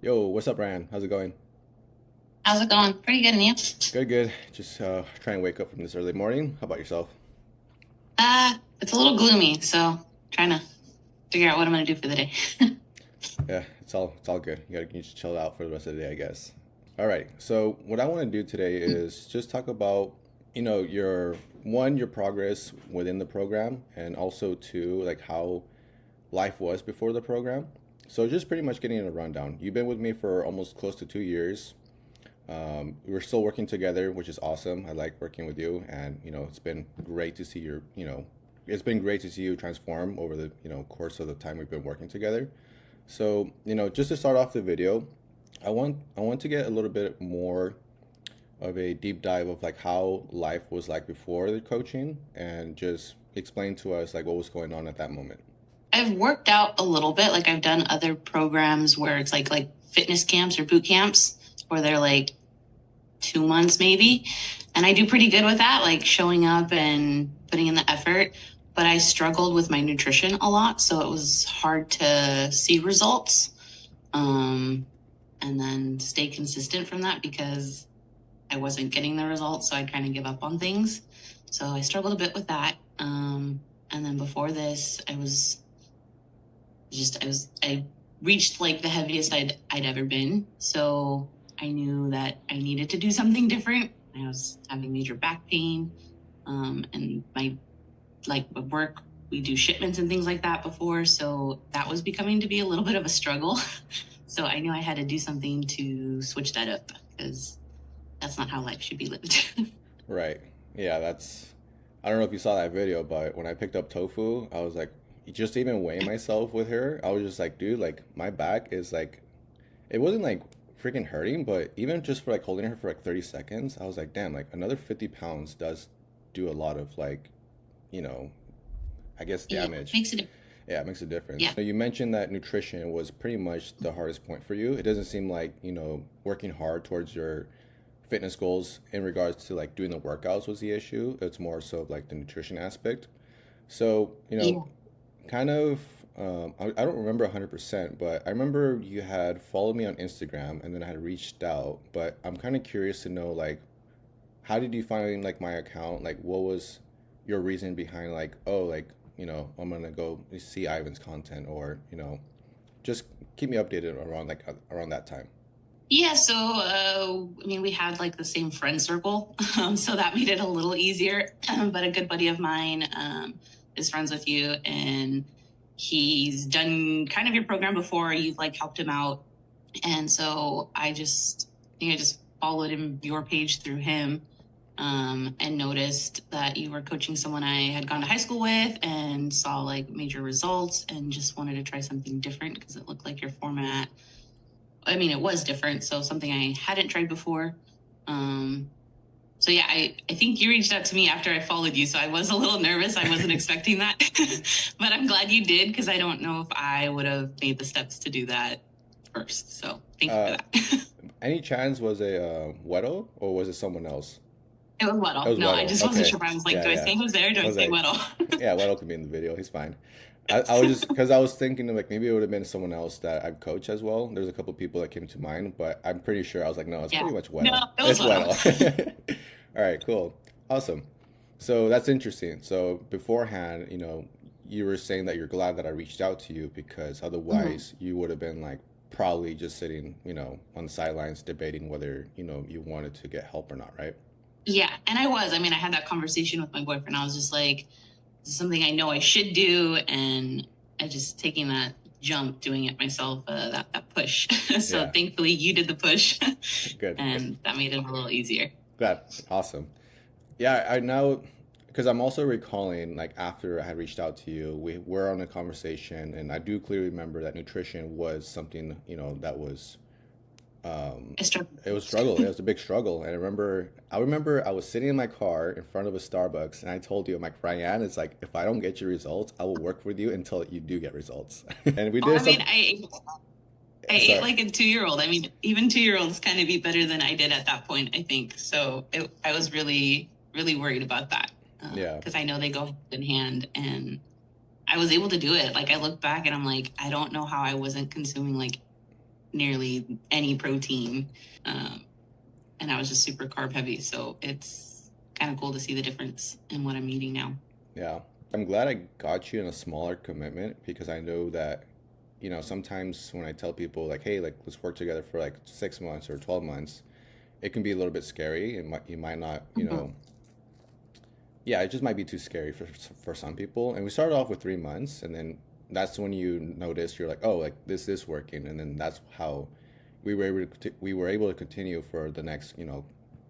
Yo, what's up, Rae-ann? How's it going? How's it going? Pretty good, and you? Good, good. Just trying to wake up from this early morning. How about yourself? It's a little gloomy, so trying to figure out what I'm gonna do for the day. Yeah, it's all good. You just chill out for the rest of the day, I guess. All right. So what I want to do today is just talk about, your progress within the program, and also two, like how life was before the program. So just pretty much getting a rundown. You've been with me for almost close to 2 years. We're still working together, which is awesome. I like working with you, and it's been great to see it's been great to see you transform over the course of the time we've been working together. So just to start off the video, I want to get a little bit more of a deep dive of like how life was like before the coaching, and just explain to us like what was going on at that moment. I've worked out a little bit. Like I've done other programs where it's like fitness camps or boot camps where they're like 2 months maybe, and I do pretty good with that, like showing up and putting in the effort. But I struggled with my nutrition a lot, so it was hard to see results. Um, and then stay consistent from that because I wasn't getting the results, so I kind of give up on things. So I struggled a bit with that. And then before this, I reached like the heaviest I'd ever been. So I knew that I needed to do something different. I was having major back pain, and my like with work, we do shipments and things like that before, so that was becoming to be a little bit of a struggle. So I knew I had to do something to switch that up because that's not how life should be lived. Right. Yeah, that's. I don't know if you saw that video, but when I picked up Tofu, I was like, just even weighing myself with her, I was just like, dude, like my back is like, it wasn't like freaking hurting, but even just for like holding her for like 30 seconds, I was like, damn, like another 50 pounds does do a lot of like, you know, I guess Yeah, damage. makes it. Yeah, it makes a difference. Yeah. So you mentioned that nutrition was pretty much the hardest point for you. It doesn't seem like, working hard towards your fitness goals in regards to like doing the workouts was the issue. It's more so of, like the nutrition aspect. So, Yeah. kind of, I don't remember 100%, but I remember you had followed me on Instagram and then I had reached out. But I'm kind of curious to know, like, how did you find like my account? Like, what was your reason behind like, oh, like, I'm gonna go see Ivan's content, or just keep me updated around like around that time. Yeah, so I mean, we had like the same friend circle, so that made it a little easier. But a good buddy of mine is friends with you, and he's done kind of your program before. You've like helped him out, and so I just followed him your page through him, and noticed that you were coaching someone I had gone to high school with, and saw like major results, and just wanted to try something different because it looked like your format. I mean, it was different, so something I hadn't tried before. Um, so yeah, I think you reached out to me after I followed you, so I was a little nervous. I wasn't expecting that, but I'm glad you did because I don't know if I would have made the steps to do that first. So thank you for Uh, that. any chance was a Weddle, or was it someone else? It was It Weddle. was No, I Weddle. just wasn't Okay. sure. I was like, Yeah, do I yeah. say who's there? Do I I was say like, Weddle? yeah, Weddle could be in the video. He's fine. I was just because I was thinking of like maybe it would have been someone else that I've coached as well. There's a couple people that came to mind, but I'm pretty sure I was like, no, it's Yeah. pretty much No, Weddle. it was It's Weddle. Weddle. All right, cool. Awesome. So that's interesting. So beforehand, you were saying that you're glad that I reached out to you because Mhm. otherwise you would have been like probably just sitting, on the sidelines debating whether, you wanted to get help or not, right? Yeah, and I was. I mean, I had that conversation with my boyfriend. I was just like, this is something I know I should do, and I just taking that jump, doing it myself, that push. So Yeah. thankfully, you did the push, Good. Good. and that made it a little easier. Glad. Awesome. Yeah, I now, because I'm also recalling like after I had reached out to you, we were on a conversation, and I do clearly remember that nutrition was something that was um, I struggled. it was struggle. It was a big struggle, and I remember I was sitting in my car in front of a Starbucks, and I told you, I'm like, Rae-ann, it's like if I don't get you results, I will work with you until you do get results. And we Oh, did I mean, some. I ate Sorry. like a 2 year old. I mean, even 2 year olds kind of eat better than I did at that point, I think. So I was really, really worried about that Yeah. because I know they go hand in hand. And I was able to do it. Like, I look back and I'm like, I don't know how I wasn't consuming like nearly any protein. Um, and I was just super carb heavy. So it's kind of cool to see the difference in what I'm eating now. Yeah. I'm glad I got you in a smaller commitment because I know that, sometimes when I tell people like, hey, like let's work together for like 6 months or 12 months, it can be a little bit scary. You might not, Mhm. yeah, it just might be too scary for some people. And we started off with 3 months, and then that's when you notice you're like, oh, like this is working, and then that's how we were able to continue for the next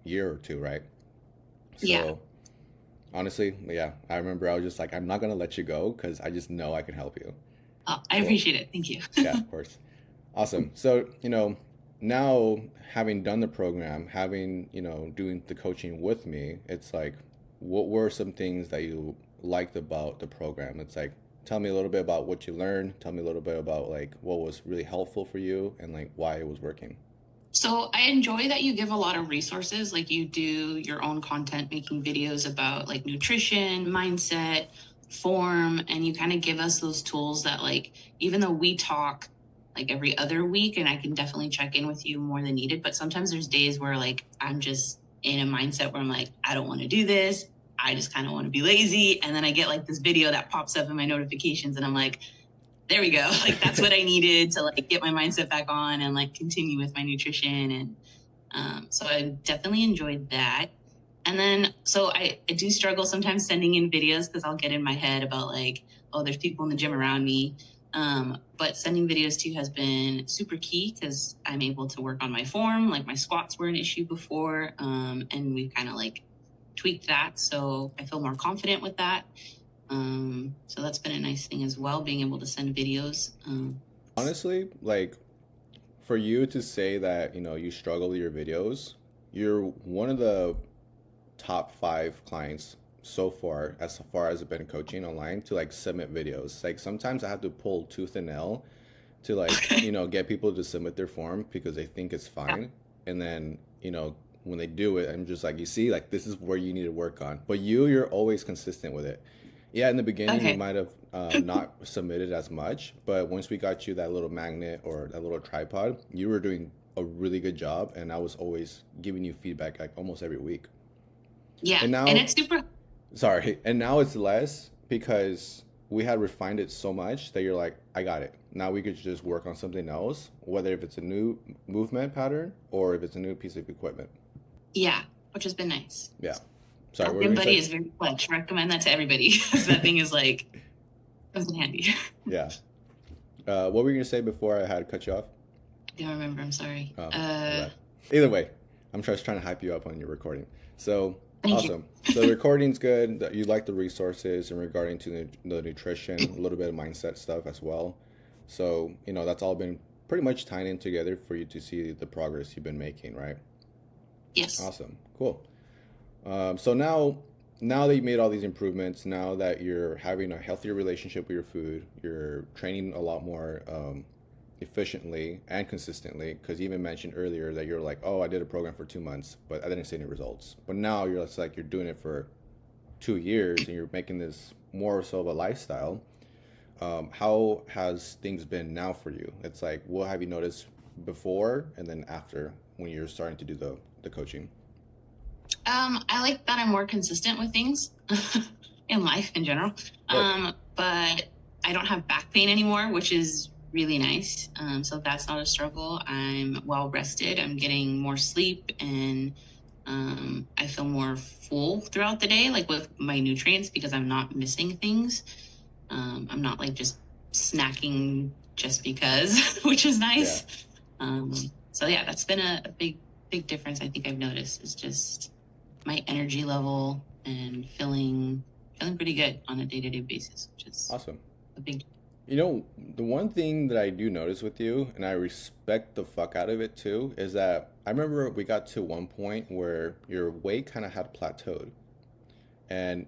year or two, right? Yeah. So honestly, yeah, I remember I was just like, I'm not gonna let you go because I just know I can help you. I Cool. appreciate it. Thank you. Yeah, of course. Awesome. So, now having done the program, having, doing the coaching with me, it's like, what were some things that you liked about the program? It's like, tell me a little bit about what you learned. Tell me a little bit about like what was really helpful for you and like why it was working. So I enjoy that you give a lot of resources, like you do your own content, making videos about like nutrition, mindset, form, and you kind of give us those tools that like, even though we talk like every other week, and I can definitely check in with you more than needed, but sometimes there's days where like I'm just in a mindset where I'm like, I don't want to do this. I just kind of want to be lazy. And then I get like this video that pops up in my notifications, and I'm like, there we go. Like that's what I needed to like get my mindset back on and like continue with my nutrition. And so I definitely enjoyed that. And then, so I do struggle sometimes sending in videos because I'll get in my head about like, oh, there's people in the gym around me. But sending videos to you has been super key because I'm able to work on my form. Like my squats were an issue before, and we've kind of like tweaked that. So I feel more confident with that. So that's been a nice thing as well, being able to send videos. Honestly, like for you to say that, you struggle with your videos, you're one of the top 5 clients so far as I've been coaching online to like submit videos. Like sometimes I have to pull tooth and nail to like, get people to submit their form because they think it's Yeah. fine. And then, when they do it, I'm just like, you see, like this is where you need to work on. But you're always consistent with it. Yeah, in the beginning you Okay. might have not submitted as much, but once we got you that little magnet or that little tripod, you were doing a really good job, and I was always giving you feedback like almost every week. Yeah. And And now, it's super. sorry, and now it's less because we had refined it so much that you're like, I got it. Now we could just work on something else, whether if it's a new movement pattern or if it's a new piece of equipment. Yeah, which has been nice. Yeah. Sorry, Our what were Gym you gonna Buddy say? is very clutch. Recommend that to everybody because that thing is like, comes in handy. Yeah. What were you gonna say before I had cut you off? I don't remember. I'm sorry. Oh, my bad. Either way, I'm just trying to hype you up on your recording. So Thank you. awesome. So the recording's good. You like the resources and regarding to the nutrition, a little bit of mindset stuff as well. So that's all been pretty much tying in together for you to see the progress you've been making, right? Yes. Awesome. Cool. So now that you made all these improvements, now that you're having a healthier relationship with your food, you're training a lot more efficiently and consistently. Because you even mentioned earlier that you're like, oh, I did a program for 2 months, but I didn't see any results. But now you're just like you're doing it for 2 years and you're making this more so of a lifestyle. How has things been now for you? It's like, what have you noticed before and then after when you're starting to do the coaching? I like that I'm more consistent with things in life in general. Good. But I don't have back pain anymore, which is really nice. So that's not a struggle. I'm well rested. I'm getting more sleep, and I feel more full throughout the day, like with my nutrients, because I'm not missing things. I'm not like just snacking just because, which is Yeah. nice. Um, so yeah, that's been a big difference I think I've noticed is just my energy level and feeling pretty good on a day-to-day basis, which is Awesome. a big. The one thing that I do notice with you, and I respect the fuck out of it too, is that I remember we got to one point where your weight kind of had plateaued. And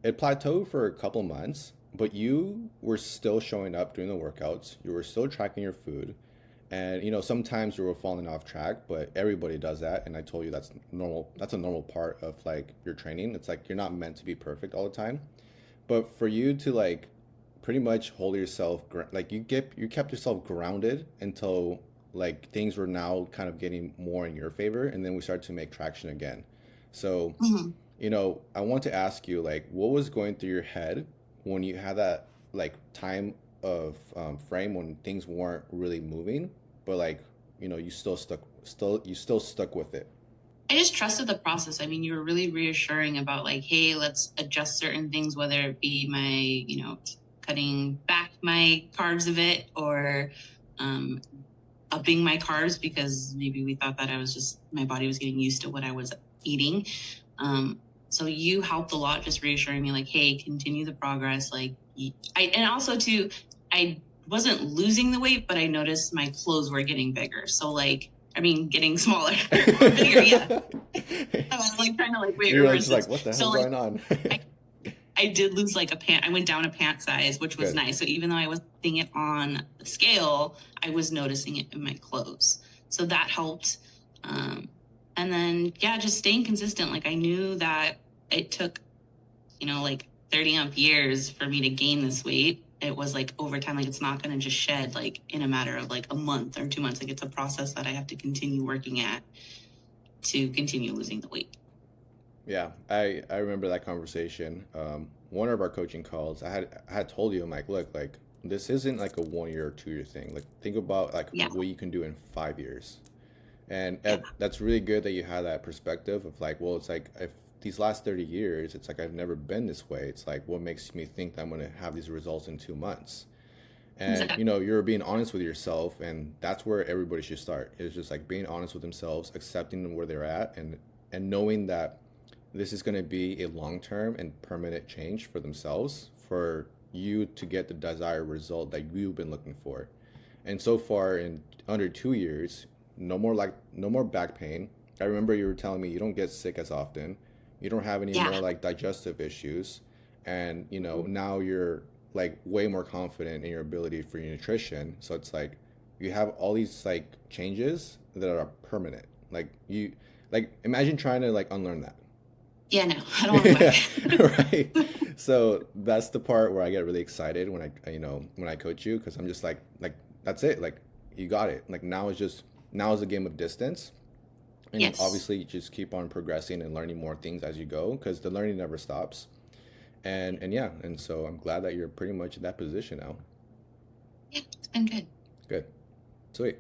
it plateaued for a couple months, but you were still showing up doing the workouts. You were still tracking your food. And sometimes you were falling off track, but everybody does that. And I told you that's normal. That's a normal part of like your training. It's like you're not meant to be perfect all the time. But for you to like pretty much hold yourself like you kept yourself grounded until like things were now kind of getting more in your favor, and then we started to make traction again. So, Mhm. I want to ask you, like, what was going through your head when you had that like time of frame when things weren't really moving, but like, you still stuck with it. I just trusted the process. I mean, you were really reassuring about like, hey, let's adjust certain things, whether it be my, cutting back my carbs a bit or um, upping my carbs because maybe we thought that my body was getting used to what I was eating. So you helped a lot, just reassuring me like, hey, continue the progress. Like, and also too, I wasn't losing the weight, but I noticed my clothes were getting bigger. So like, I mean, getting smaller or bigger. Yeah. I was like trying to like weight You're reverse just like, this. what the So hell's like, going on? I, I did lose like a pant. I went down a pant size, which was Good. nice. So even though I wasn't seeing it on the scale, I was noticing it in my clothes. So that helped. Um, and then, yeah, just staying consistent. Like I knew that it took, like 30 amp years for me to gain this weight. It was like over time, like it's not going to just shed like in a matter of like a month or 2 months. Like it's a process that I have to continue working at to continue losing the weight. Yeah, I remember that conversation. One of our coaching calls, I had told you, I'm like, look, like this isn't like a 1 year or 2 year thing. Like think about like Yeah. what you can do in 5 years, and Yeah. that's really good that you have that perspective of like, well, it's like if these last 30 years, it's like I've never been this way. It's like what makes me think that I'm gonna have these results in 2 months? And Exactly. you're being honest with yourself, and that's where everybody should start. It's just like being honest with themselves, accepting where they're at, and knowing that this is going to be a long-term and permanent change for themselves, for you to get the desired result that you've been looking for. And so far, in under 2 years, no more back pain. I remember you were telling me you don't get sick as often, you don't have any Yeah. more like digestive issues, and now you're like way more confident in your ability for your nutrition. So it's like you have all these like changes that are permanent. Like you, like imagine trying to like unlearn that. Yeah, no, I don't want to Yeah, go right. back. So that's the part where I get really excited when when I coach you, because I'm just like that's it. Like you got it. Like now is a game of distance, and Yes. obviously you just keep on progressing and learning more things as you go, because the learning never stops. And yeah, and so I'm glad that you're pretty much in that position now. Yeah, it's been good. Good. Sweet.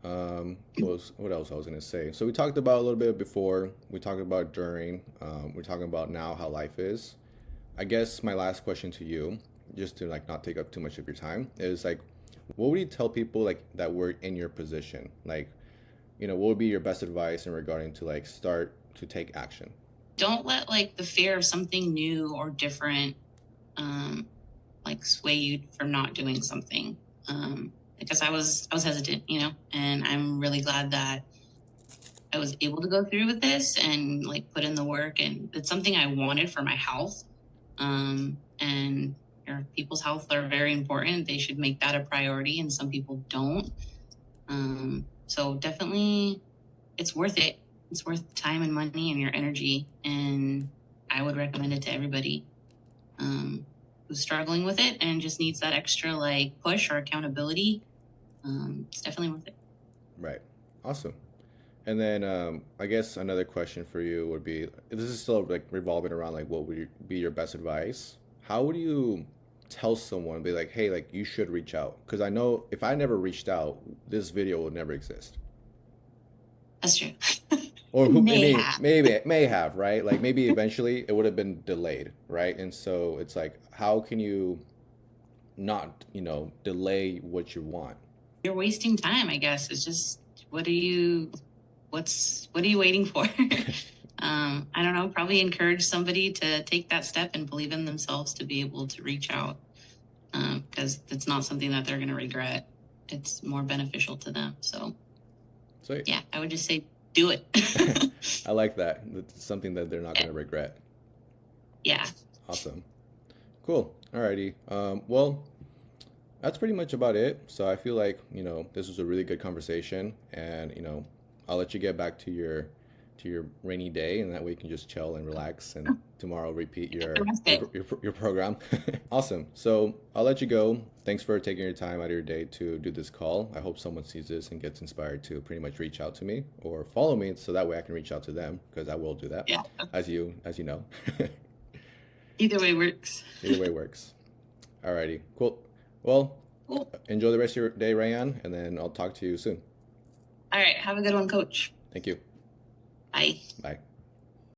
What else I was gonna say? So we talked about a little bit before. We talked about during. We're talking about now how life is. I guess my last question to you, just to like not take up too much of your time, is like, what would you tell people like that were in your position? Like, what would be your best advice in regarding to like start to take action? Don't let like the fear of something new or different um like sway you from not doing something. Because I was hesitant, and I'm really glad that I was able to go through with this and like put in the work, and it's something I wanted for my health. And people's health are very important. They should make that a priority, and some people don't. So definitely it's worth it. It's worth time and money and your energy. And I would recommend it to everybody who's struggling with it and just needs that extra like push or accountability. It's definitely worth it. Right. Awesome. And then I guess another question for you would be, this is still like revolving around like what would be your best advice? How would you tell someone, be like, hey, like you should reach out? Because I know if I never reached out, this video would never exist. That's true. Or who May maybe have. maybe it may have, right? Like maybe eventually it would have been delayed, right? And so it's like, how can you not, delay what you want? You're wasting time, I guess. It's just what are you what are you waiting for? I don't know, probably encourage somebody to take that step and believe in themselves to be able to reach out. Because it's not something that they're gonna regret. It's more beneficial to them. So Sweet. yeah, I would just say do it. I like that. It's something that they're not going to regret. Yeah. Awesome. Cool. Alrighty. Well, that's pretty much about it. So I feel like, this was a really good conversation, and, I'll let you get back to to your rainy day, and that way you can just chill and relax, and tomorrow repeat your program. Awesome. So I'll let you go. Thanks for taking your time out of your day to do this call. I hope someone sees this and gets inspired to pretty much reach out to me or follow me, so that way I can reach out to them, because I will do that, Yeah. as you know. Either way works. Either way works. Alrighty, cool. Well, Cool. enjoy the rest of your day, Rae-ann, and then I'll talk to you soon. All right. Have a good one, Coach. Thank you. Bye. Bye.